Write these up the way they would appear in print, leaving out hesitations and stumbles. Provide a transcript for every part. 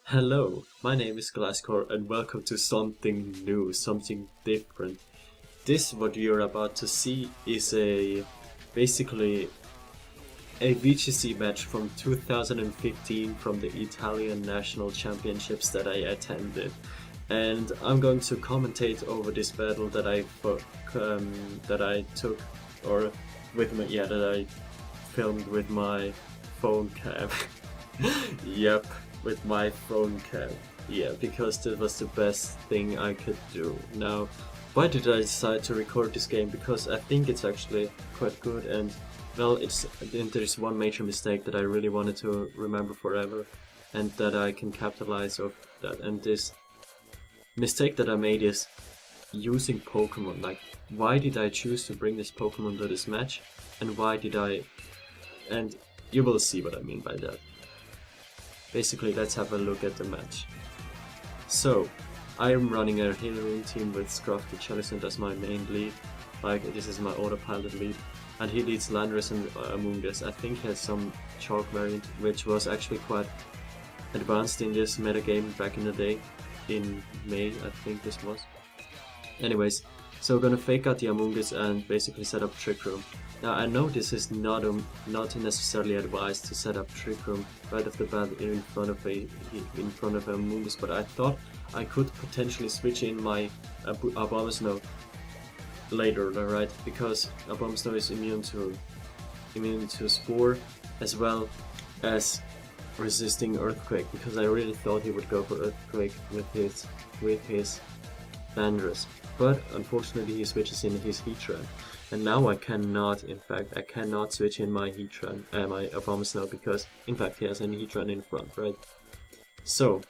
Hello, my name is Glyzkore and welcome to something new, something different. What you're about to see is basically a VGC match from 2015 from the Italian National Championships that I attended. And I'm going to commentate over this battle that I took or that I filmed with my phone cam. Yep, with my phone cam. Yeah, because that was the best thing I could do. Now, why did I decide to record this game? Because I think it's actually quite good, and well, there's one major mistake that I really wanted to remember forever, and that I can capitalize of that. And this mistake that I made is using Pokemon. Like, why did I choose to bring this Pokemon to this match, and why did I? And you will see what I mean by that. Basically, let's have a look at the match. So, I am running a Healer team with Scruffy Chalicent as my main lead. Like, this is my autopilot lead. And he leads Landorus and Amoonguss. I think he has some Chalk variant, which was actually quite advanced in this metagame back in the day. In May, I think this was. Anyways, so we're gonna fake out the Amoonguss and basically set up Trick Room. Now I know this is not necessarily advised to set up Trick Room right off the bat in front of Amoonguss, but I thought I could potentially switch in my Abomasnow later, right? Because Abomasnow is immune to Spore as well as resisting Earthquake, because I really thought he would go for Earthquake with his Landorus. But unfortunately he switches in his Heatran. And now I cannot switch in my my Abomasnow, because in fact he has an Heatran in front, right? So,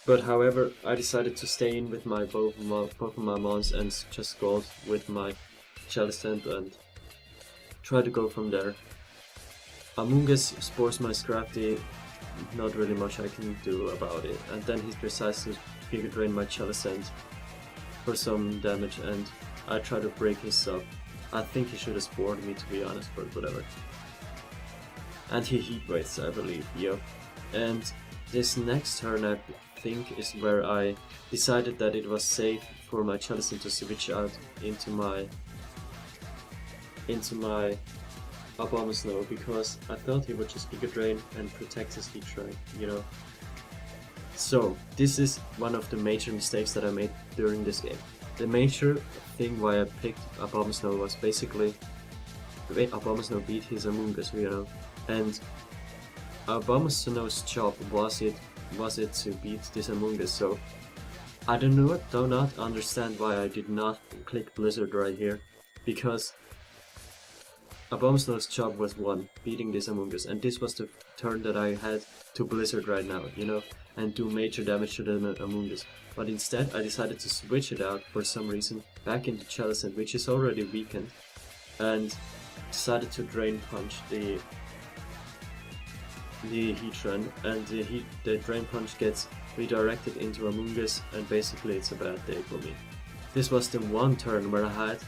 but however, I decided to stay in with my Pokemon Mons and just go with my Chalicent and try to go from there. Amoonguss spores my Scrafty, not really much I can do about it, and then he decides to Giga Drain my Chalicent for some damage, and I try to break his sub. I think he should have spored me, to be honest, but whatever. And he Heat Waves, I believe, yeah. And this next turn, I think, is where I decided that it was safe for my Chalicent to switch out into my Abomasnow, because I thought he would just Giga Drain and protect his Heatran, you know. So, this is one of the major mistakes that I made during this game. The major thing why I picked Abomasnow was basically the way Abomasnow beat his Amoonguss, you know. And Abomasnow's job was it to beat this Amoonguss, so I do not understand why I did not click Blizzard right here, because Abomasnow's job was beating this Amoonguss, and this was the turn that I had to Blizzard right now, you know, and do major damage to the Amoonguss. But instead I decided to switch it out for some reason back into Chalicent, which is already weakened, and decided to Drain Punch the Heatran, and the Drain Punch gets redirected into Amoonguss, and basically it's a bad day for me. This was the one turn where I had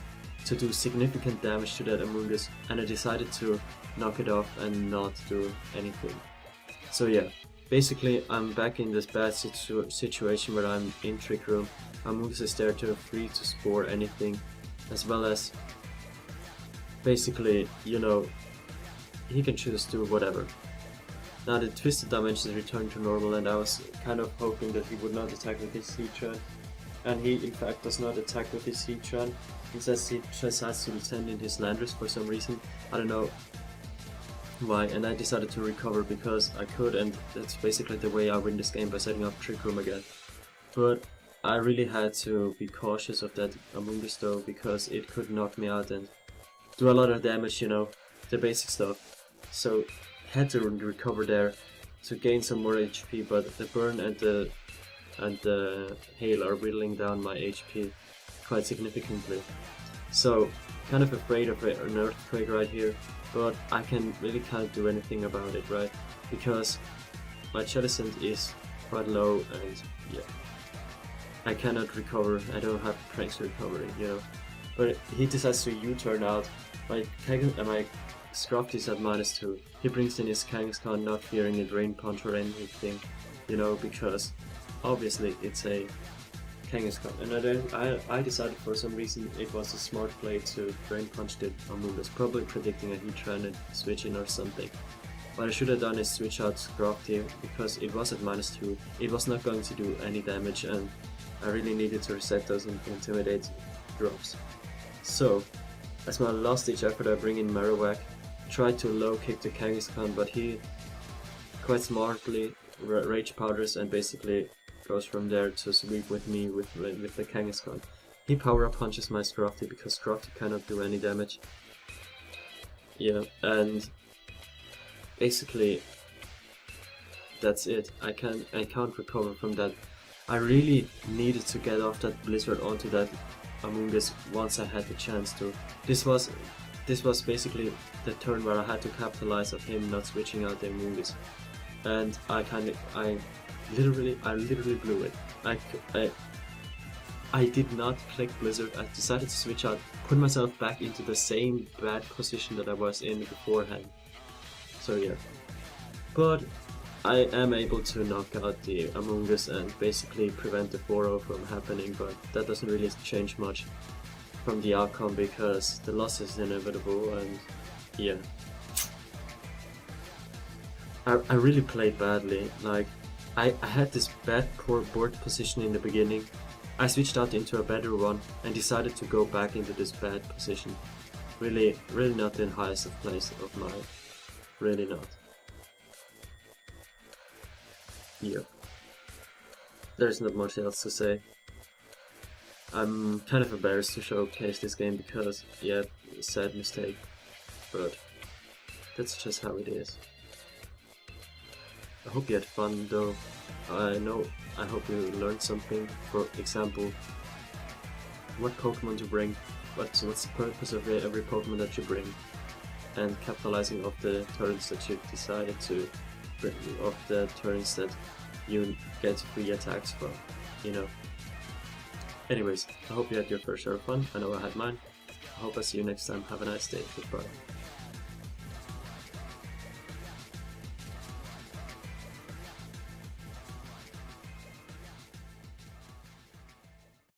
to do significant damage to that Amoonguss, and I decided to knock it off and not do anything. So yeah, basically I'm back in this bad situation where I'm in Trick Room. Amoonguss is there to free to spore anything, as well as basically, you know, he can choose to whatever. Now the Twisted Dimensions return to normal, and I was kind of hoping that he would not attack with his Heatran, and he in fact does not attack with his Heatran. Instead he decides to send in his Landorus for some reason, I don't know why, and I decided to recover because I could, and that's basically the way I win this game, by setting up Trick Room again. But I really had to be cautious of that Amoonguss though, because it could knock me out and do a lot of damage, you know, the basic stuff. So had to recover there to gain some more HP, but the burn and the hail are whittling down my HP quite significantly. So kind of afraid of an Earthquake right here, but I really can't do anything about it, right? Because my Chalicent is quite low, and yeah, I cannot recover. I don't have pranks recovery, you know. But he decides to U-turn out. My Scruff is at -2. He brings in his Kangaskhan, not fearing a Drain Punch or anything. you know, because obviously it's a Kangaskhan. And then I decided for some reason it was a smart play to Drain Punch the Amoonguss, probably predicting a Heatran and switch in or something. What I should have done is switch out Scrafty because it was at -2. It was not going to do any damage and I really needed to reset those Intimidate drops. So, as my last ditch effort I bring in Marowak, tried to low kick the Kangaskhan, but he quite smartly Rage Powders and basically goes from there to sweep with me with the Kangaskhan. He power up punches my Scrafty because Scrafty cannot do any damage. Yeah, and basically that's it. I can't recover from that. I really needed to get off that Blizzard onto that Amoonguss once I had the chance to. This was basically the turn where I had to capitalize of him not switching out the Amoonguss, and I literally blew it. I did not click Blizzard. I decided to switch out, put myself back into the same bad position that I was in beforehand. So yeah, but I am able to knock out the Amoonguss and basically prevent the 4-0 from happening, but that doesn't really change much from the outcome because the loss is inevitable. And yeah, I really played badly. Like I had this bad poor board position in the beginning. I switched out into a better one and decided to go back into this bad position. Really not the highest of place of mine. Really not. Yeah. There's not much else to say. I'm kind of embarrassed to showcase this game because, yeah, sad mistake. But that's just how it is. I hope you had fun though. I hope you learned something. For example, what Pokemon to bring, what's the purpose of every Pokemon that you bring, and capitalizing off the turns that you decided to bring, of the turns that you get free attacks from, you know. Anyways, I hope you had your fair share of fun. I know I had mine. I hope I see you next time. Have a nice day. Goodbye.